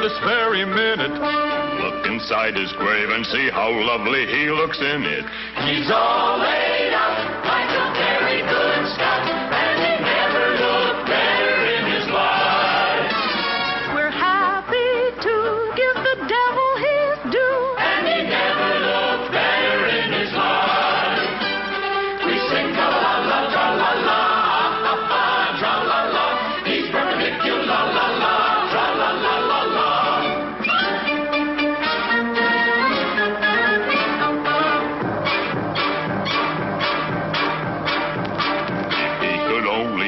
this very minute. Look inside his grave and see how lovely he looks in it. He's all laid out like a very good scout, and he never looked better in his life. We're happy to give the devil his due, and he never looked better in his life. We sing tra-la-la, tra-la-la, ah-ha-ha, tra-la-la. He's perpendicular, la-la-la, tra-la-la-la-la.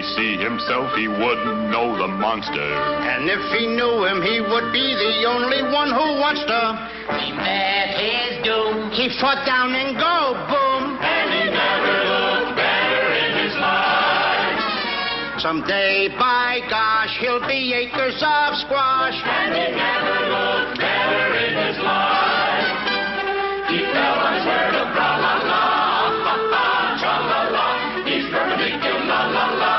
See himself, he wouldn't know the monster. And if he knew him, he would be the only one who watched her. He met his doom. He fought down and go, boom. And he never looked better in his life. Someday, by gosh, he'll be acres of squash. And he never looked better in his life. He fell on his word of tra-la-la, ha-ha, tra-la-la. He's perpendicular, la-la-la.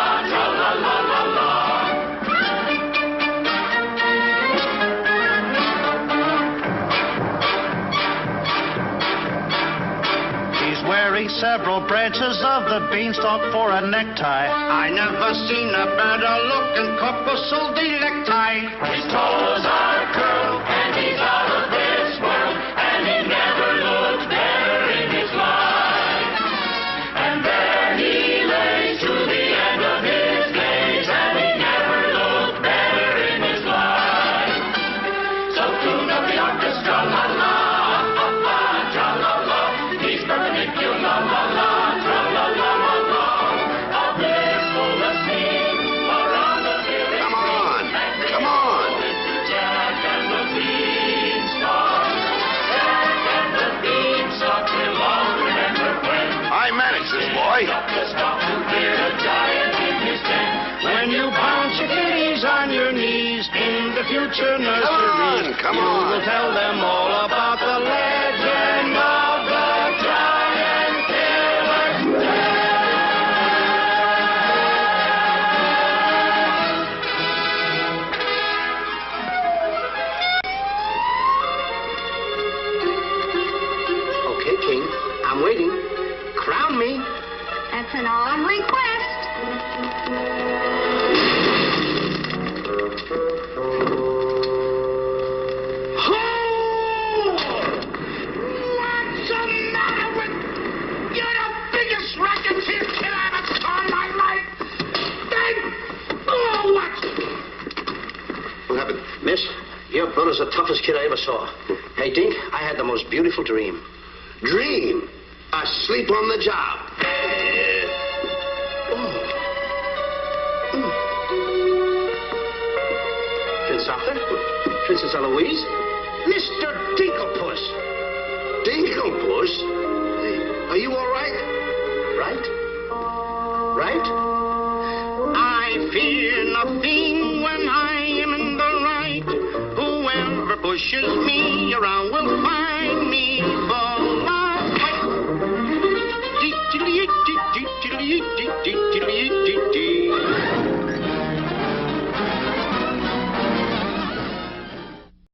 Wearing several branches of the beanstalk for a necktie. I never seen a better looking couple so delecti. His toes are curled and he's out of this world, and he never looked better in his life. And there he lays to the end of his days, and he never looked better in his life. So tune up the orchestra, la la, ha ha, tra la la. He's perpendicular, la la, tra la la la la. A blissful scene around the village. Come on. Jack and the Beanstalk. Jack and the Beanstalk will long remember when I managed this, boy. up the stalk to hear a giant in his tent. When you bounce your kitties on your knees in the future nursery, Come you on. will tell them all about the legend of the giant killer. Okay, King, I'm waiting. Crown me. That's an odd request. What's the matter with you? You're the biggest racketeer kid I ever saw in my life. What? What happened? Miss, your brother's the toughest kid I ever saw. Hey, Dink, I had the most beautiful dream. Dream? Asleep on the job. Prince Arthur? Princess Eloise? Mr. Dinklepuss. Dinklepuss? Are you all right? Right? I fear nothing